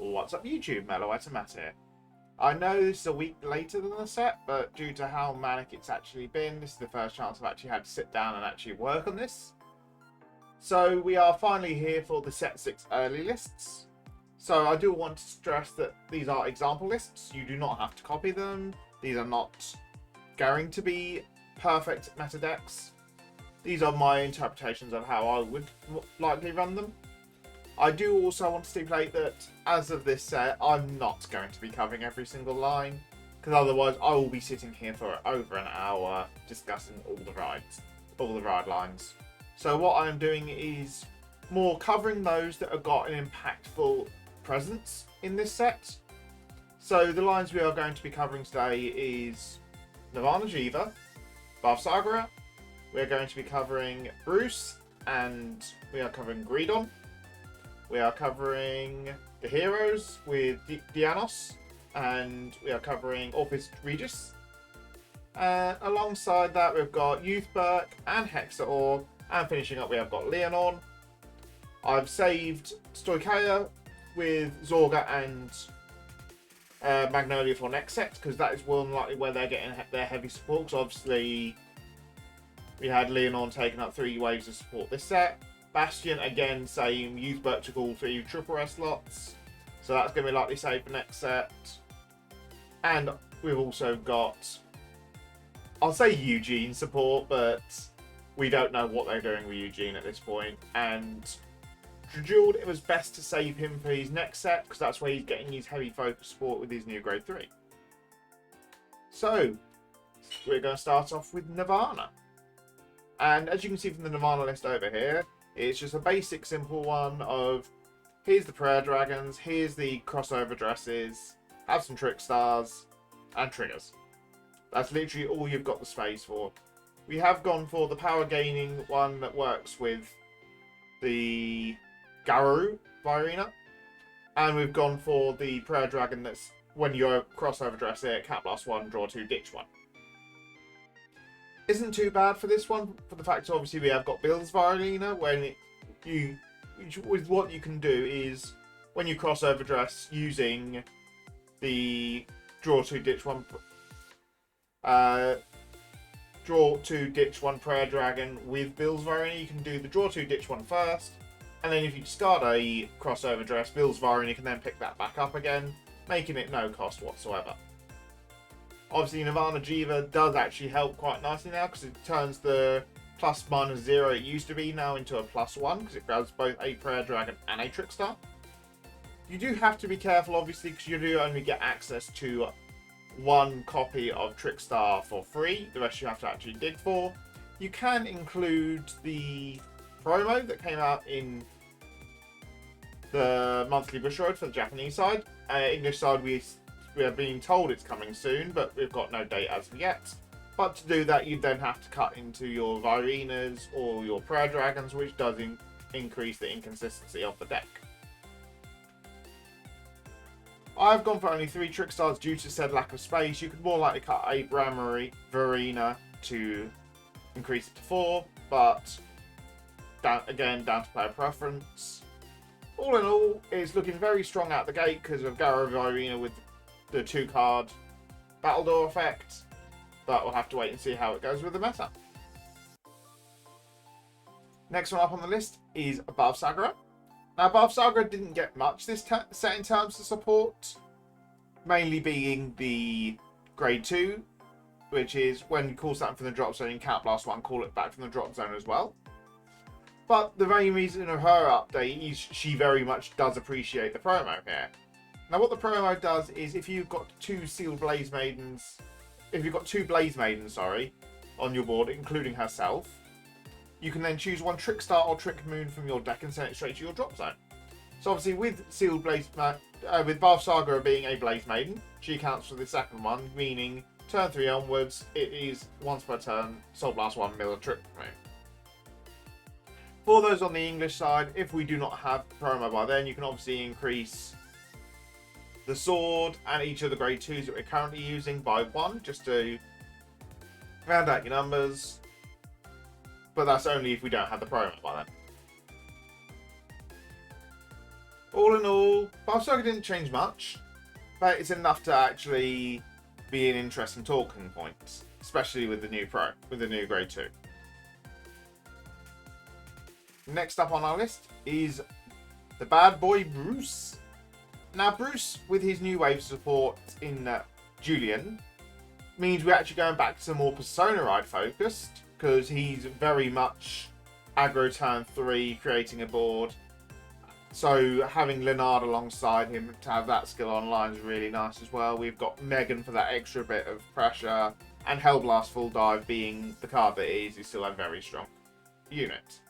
What's up YouTube, Mellow Matt here. I know this is a week later than the set, but due to how manic it's actually been, this is the first chance I've actually had to sit down and actually work on this. So we are finally here for the set 6 early lists. So I do want to stress that these are example lists. You do not have to copy them. These are not going to be perfect meta decks. These are my interpretations of how I would likely run them. I do also want to stipulate that as of this set, I'm not going to be covering every single line, because otherwise I will be sitting here for over an hour discussing all the ride lines. So what I'm doing is more covering those that have got an impactful presence in this set. So the lines we are going to be covering today is Nirvana Jheva, Sagara. We're going to be covering Bruce, and we are covering Greedon. We are covering the heroes with Dianos, and we are covering Orpheus Regis. Alongside that, we've got Youth Burke and Hex Orb, and finishing up, we have got Leonon. I've saved Stoicheia with Zorga and Magnolia for next set, because that is more than likely where they're getting their heavy support. So obviously, we had Leonon taking up 3 waves of support this set. Bastion, again, same. Youth Burke took all 3 triple S slots. So that's going to be likely saved for next set. And we've also got, I'll say Eugene support, but we don't know what they're doing with Eugene at this point. And Jeweled, it was best to save him for his next set, because that's where he's getting his heavy focus support with his new grade 3. So, we're going to start off with Nirvana. And as you can see from the Nirvana list over here, it's just a basic, simple one of, here's the prayer dragons, here's the crossover dresses, have some trick stars, and triggers. That's literally all you've got the space for. We have gone for the power gaining one that works with the Garou Virina, and we've gone for the prayer dragon that's, when you crossover dress it, Cat Blast 1, draw 2, ditch 1. Isn't too bad for this one, for the fact obviously we have got Bill's Virina, when what you can do is, when you crossover dress using the draw 2, ditch 1, draw 2, ditch 1 prayer dragon with Bill's Virina, you can do the draw 2, ditch 1 first, and then if you discard a crossover dress, Bill's Virina can then pick that back up again, making it no cost whatsoever. Obviously, Nirvana Jheva does actually help quite nicely now, because it turns the ±0 it used to be now into a +1, because it grabs both a prayer dragon and a trick star. You do have to be careful, obviously, because you do only get access to 1 copy of trick star for free. The rest you have to actually dig for. You can include the promo that came out in the monthly Bush Road for the Japanese side. English side, we are being told it's coming soon, but we've got no date as of yet. But to do that, you then have to cut into your Virinas or your Prayer Dragons, which does increase the inconsistency of the deck. I've gone for only 3 trick stars due to said lack of space. You could more likely cut a Bramari Virina to increase it to 4, but down to player preference. All in all, it's looking very strong out the gate because of Garou Virina with the 2-card Battle Door effect, but we'll have to wait and see how it goes with the meta. Next one up on the list is Above Sagara. Now, Above Sagara didn't get much this set in terms of support, mainly being the grade 2, which is when you call something from the drop zone in Cat Blast 1, call it back from the drop zone as well. But the main reason of her update is she very much does appreciate the promo here. Now, what the promo does is, if you've got 2 sealed Blaze Maidens, on your board, including herself, you can then choose 1 Trick Star or Trick Moon from your deck and send it straight to your drop zone. So obviously, with sealed with Bath Sagara being a Blaze Maiden, she counts for the second one, meaning turn 3 onwards, it is once per turn, Soul Blast 1 mill Trick Moon. For those on the English side, if we do not have promo by then, you can obviously increase the sword and each of the grade 2s that we're currently using by 1, just to round out your numbers. But that's only if we don't have the promo by then. All in all, Barcelona didn't change much, but it's enough to actually be an interesting talking point, especially with the new grade 2. Next up on our list is the bad boy Bruce. Now Bruce, with his new wave support in Julian, means we're actually going back to some more Persona ride focused, because he's very much aggro turn 3, creating a board. So having Leonard alongside him to have that skill online is really nice as well. We've got Megan for that extra bit of pressure, and Hellblast Full Dive being the card that it is still a very strong unit.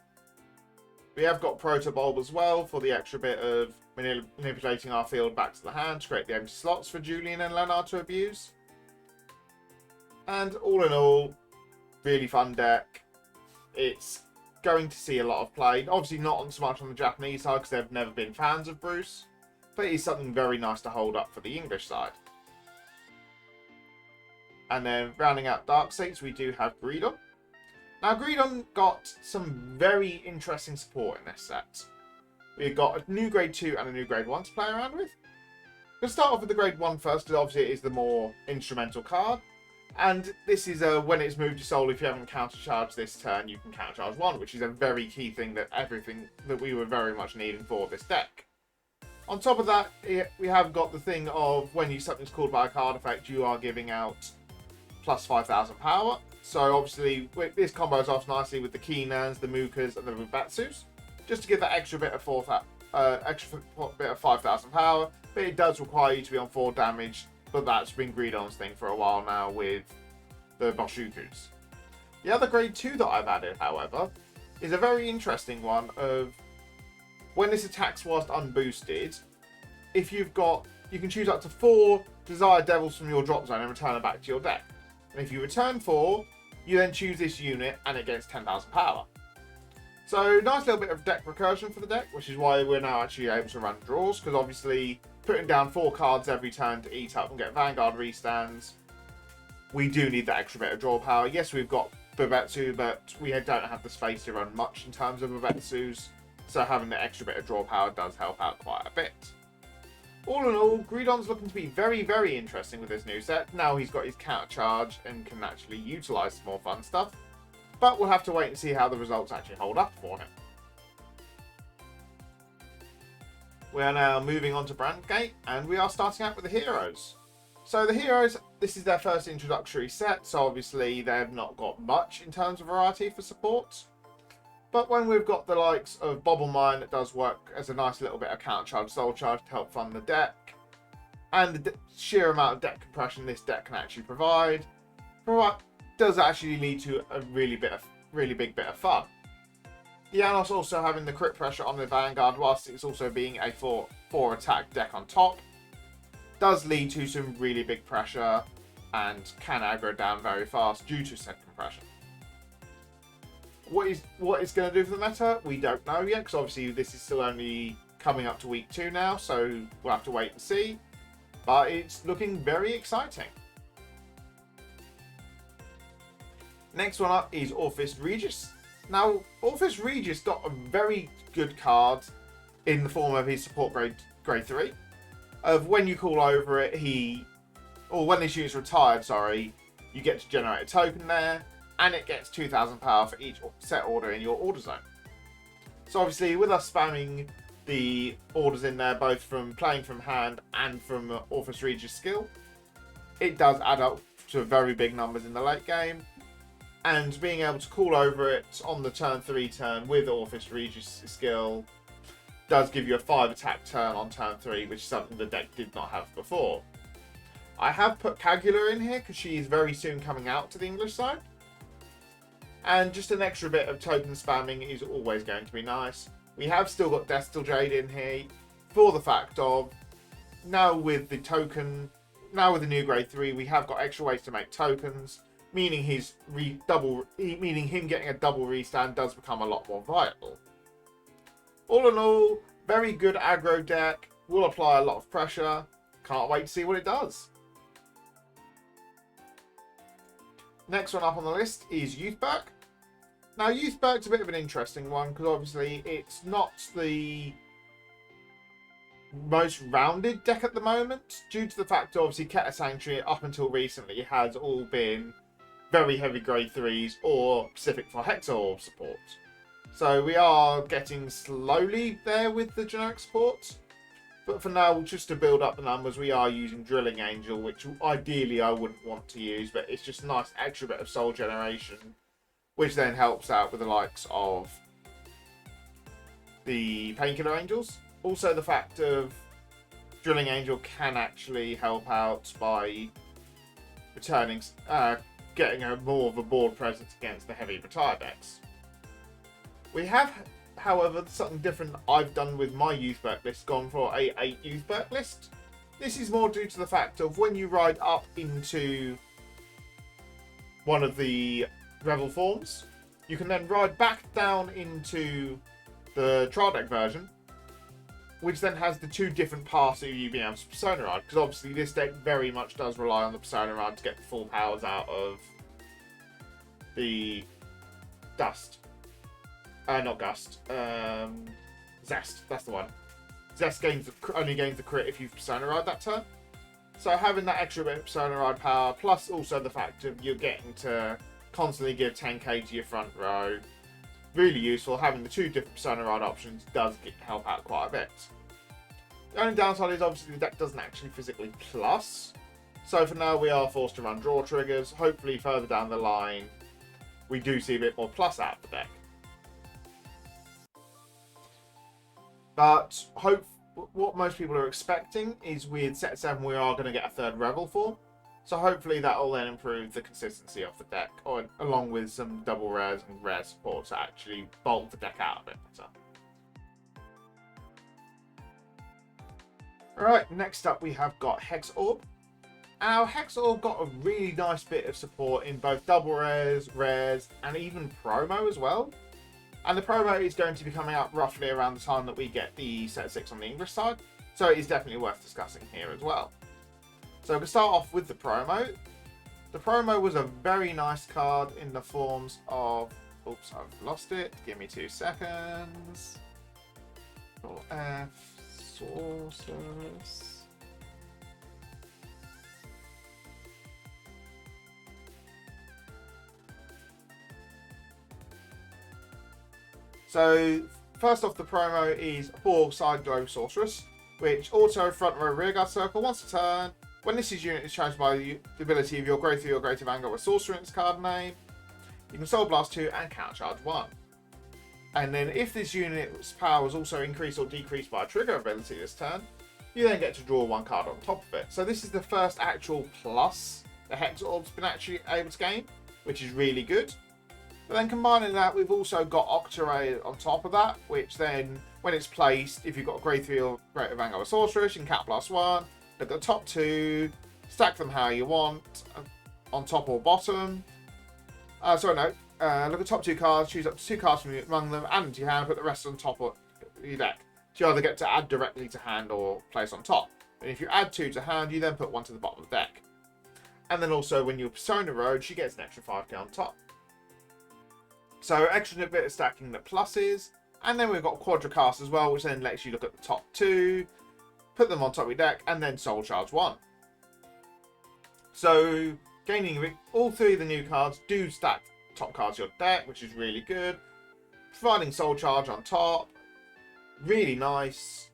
We have got Protobulb as well for the extra bit of manipulating our field back to the hand to create the empty slots for Julian and Leonard to abuse. And all in all, really fun deck. It's going to see a lot of play. Obviously not so much on the Japanese side because they've never been fans of Bruce, but it's something very nice to hold up for the English side. And then rounding out Dark States, we do have Greedon. Now Greedon got some very interesting support in this set. We've got a new grade 2 and a new grade 1 to play around with. We'll start off with the grade 1 first, because obviously it is the more instrumental card. And this is when it's moved to soul, if you haven't countercharged this turn, you can countercharge 1, which is a very key thing that we were very much needing for this deck. On top of that, we have got the thing of when something's called by a card effect, you are giving out plus 5,000 power. So obviously this combos off nicely with the Keenans, the Mukas, and the Rubatsus, just to give that extra bit of 5,000 power. But it does require you to be on 4 damage. But that's been Greedon's thing for a while now with the Boshukus. The other grade 2 that I've added, however, is a very interesting one of when this attacks whilst unboosted, if you can choose up to 4 Desired Devils from your drop zone and return them back to your deck. And if you return 4, you then choose this unit and it gets 10,000 power. So nice little bit of deck recursion for the deck, which is why we're now actually able to run draws, because obviously putting down 4 cards every turn to eat up and get Vanguard restands, we do need that extra bit of draw power. Yes, we've got Bubetsu, but we don't have the space to run much in terms of Bubetsus, so having the extra bit of draw power does help out quite a bit. All in all, Greedon's looking to be very, very interesting with this new set. Now he's got his counter charge and can actually utilise some more fun stuff, but we'll have to wait and see how the results actually hold up for him. We are now moving on to Brandgate, and we are starting out with the Heroes. So the Heroes, this is their first introductory set, so obviously they've not got much in terms of variety for support. But when we've got the likes of Bobble Mine that does work as a nice little bit of counter charge, soul charge to help fund the deck, and the sheer amount of deck compression this deck can actually provide does actually lead to a really big bit of fun. Janos also having the crit pressure on the Vanguard whilst it's also being a 4 attack deck on top does lead to some really big pressure and can aggro down very fast due to said compression. What it's going to do for the meta, we don't know yet, because obviously this is still only coming up to week 2 now, so we'll have to wait and see. But it's looking very exciting. Next one up is Orphis Regis. Now, Orphis Regis got a very good card in the form of his support grade 3. Of when you call over it, when this unit's retired, you get to generate a token there, and it gets 2,000 power for each set order in your order zone. So obviously, with us spamming the orders in there, both from playing from hand and from Orphis Regis skill, it does add up to very big numbers in the late game. And being able to call over it on the turn 3 turn with Orphis Regis skill does give you a 5 attack turn on turn 3, which is something the deck did not have before. I have put Kagula in here because she is very soon coming out to the English side. And just an extra bit of token spamming is always going to be nice. We have still got Destil Jade in here for the fact of now with the new grade 3, we have got extra ways to make tokens, meaning him getting a double restand does become a lot more viable. All in all, very good aggro deck, will apply a lot of pressure, can't wait to see what it does. Next one up on the list is Youthberg. Now Youthberg's a bit of an interesting one because obviously it's not the most rounded deck at the moment, due to the fact obviously Keter Sanctuary up until recently has all been very heavy grade 3s or specific for Hex Orb support. So we are getting slowly there with the generic support. But for now, just to build up the numbers, we are using Drilling Angel, which ideally I wouldn't want to use, but it's just a nice extra bit of soul generation, which then helps out with the likes of the Painkiller Angels. Also, the fact of Drilling Angel can actually help out by returning, getting more of a board presence against the heavy retire decks. We have, however, something different I've done with my youth berk list, gone for a 8 youth berk list. This is more due to the fact of when you ride up into one of the Revel forms, you can then ride back down into the trial deck version, which then has the 2 different paths of you being able to Persona Ride, because obviously this deck very much does rely on the Persona Ride to get the full powers out of the Dust. Not Gust. Zest, that's the one. Zest only gains the crit if you've Persona Ride that turn. So having that extra bit of Persona Ride power, plus also the fact of you're getting to constantly give 10k to your front row, really useful. Having the 2 different Persona Ride options does help out quite a bit. The only downside is obviously the deck doesn't actually physically plus. So for now we are forced to run draw triggers. Hopefully further down the line we do see a bit more plus out of the deck. But what most people are expecting is with set 7 we are going to get a 3rd Revel form. So hopefully that will then improve the consistency of the deck, along with some double rares and rare support to actually bulk the deck out a bit better. Alright, next up we have got Hex Orb. Our Hex Orb got a really nice bit of support in both double rares, and even promo as well. And the promo is going to be coming out roughly around the time that we get the set 6 on the English side. So it is definitely worth discussing here as well. So to start off with the promo. The promo was a very nice card in the forms of... Oops, I've lost it. Give me 2 seconds. Control F. Sorceress. So, first off, the promo is 4 Side Glow Sorceress, which auto front row rearguard circle once a turn. When this unit is charged by the ability of your Grade 3 or greater Vanguard with Sorcerer in its card name, you can Soul Blast 2 and Counter Charge 1. And then if this unit's power is also increased or decreased by a trigger ability this turn, you then get to draw 1 card on top of it. So this is the first actual plus the Hex Orb's been actually able to gain, which is really good. But then combining that, we've also got Octaray on top of that, which then, when it's placed, if you've got a Grade 3 or greater Vanguard with Sorceress, you can Cat Blast 1, look at the top 2, stack them how you want, on top or bottom. Look at the top 2 cards, choose up to 2 cards from among them, add them to your hand, put the rest on top of your deck. So you either get to add directly to hand or place on top. And if you add 2 to hand, you then put 1 to the bottom of the deck. And then also, when you're Persona Road, she gets an extra 5k on top. So extra bit of stacking the pluses, and then we've got Quadracast as well, which then lets you look at the top 2, put them on top of your deck, and then Soul Charge 1. So gaining all 3 of the new cards do stack top cards of your deck, which is really good. Providing Soul Charge on top, really nice.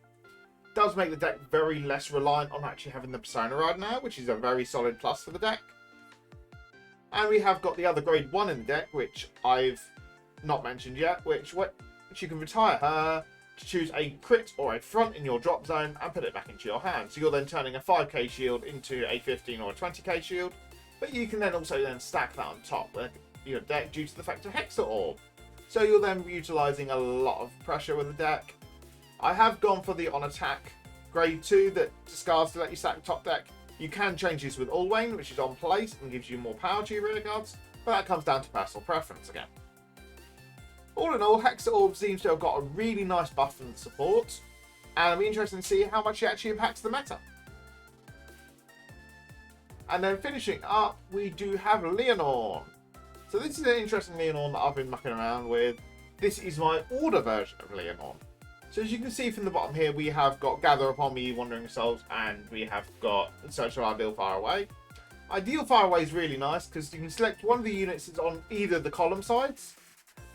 Does make the deck very less reliant on actually having the Persona Ride now, which is a very solid plus for the deck. And we have got the other Grade 1 in the deck, which I've not mentioned yet, which you can retire her to choose a crit or a front in your drop zone and put it back into your hand. So you're then turning a 5k shield into a 15 or a 20k shield, but you can then also stack that on top of your deck due to the fact of Hex Orb. So you're then utilising a lot of pressure with the deck. I have gone for the on attack Grade 2 that discards to let you stack the top deck. You can change this with Alwayn, which is on place and gives you more power to your rear guards, but that comes down to personal preference again. All in all, Hex Orb seems to have got a really nice buff and support, and it'll be interesting to see how much it actually impacts the meta. And then finishing up, we do have Leonorn. So this is an interesting Leonorn that I've been mucking around with. This is my order version of Leonorn. So as you can see from the bottom here, we have got Gather Upon Me, Wandering Souls, and we have got Search for Ideal Far Away. Ideal Far Away is really nice because you can select one of the units that's on either the column sides,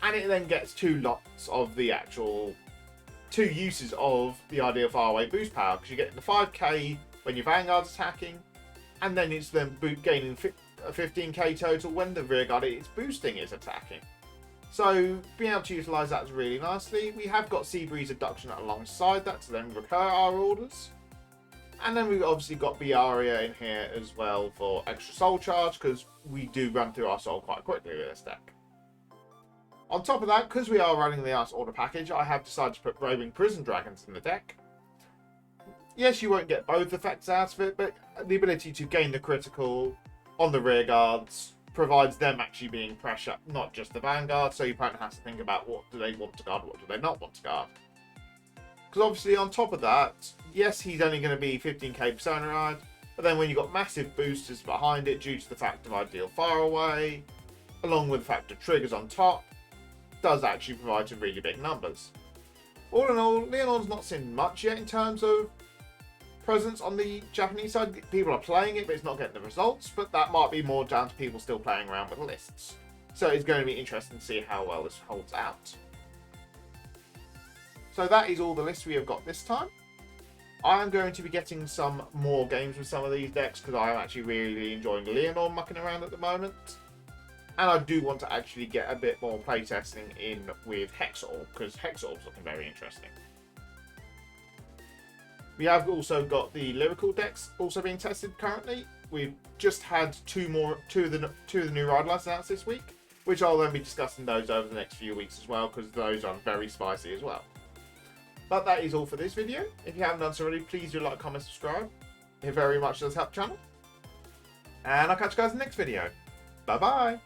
and it then gets two lots of the actual two uses of the Ideal Far Away boost power, because you get the 5k when your Vanguard's attacking, and then it's then gaining 15k total when the rearguard it's boosting is attacking. So being able to utilise that really nicely. We have got Seabreeze Abduction alongside that to then recur our orders. And then we've obviously got Biaria in here as well for extra soul charge, because we do run through our soul quite quickly with this deck. On top of that, because we are running the Ice Order package, I have decided to put Roving Prison Dragons in the deck. Yes, you won't get both effects out of it, but the ability to gain the critical on the rear guards provides them actually being pressure, not just the Vanguard, so your opponent has to think about what do they want to guard, what do they not want to guard. Because obviously on top of that, yes, he's only going to be 15k Persona Ride, but then when you've got massive boosters behind it due to the fact of Ideal Far Away, along with the fact of triggers on top, does actually provide some really big numbers. All in all, Leonor's not seen much yet in terms of presence on the Japanese side. People are playing it, but it's not getting the results, but that might be more down to people still playing around with lists. So it's going to be interesting to see how well this holds out. So that is all the lists we have got this time. I am going to be getting some more games with some of these decks because I am actually really enjoying Leonor mucking around at the moment. And I do want to actually get a bit more playtesting in with Hex Orb, because Hex Orb's looking very interesting. We have also got the lyrical decks also being tested currently. We've just had two of the new ride lights announced this week, which I'll then be discussing those over the next few weeks as well, because those are very spicy as well. But that is all for this video. If you haven't done so already, please do like, comment, subscribe. It very much does help the channel. And I'll catch you guys in the next video. Bye bye.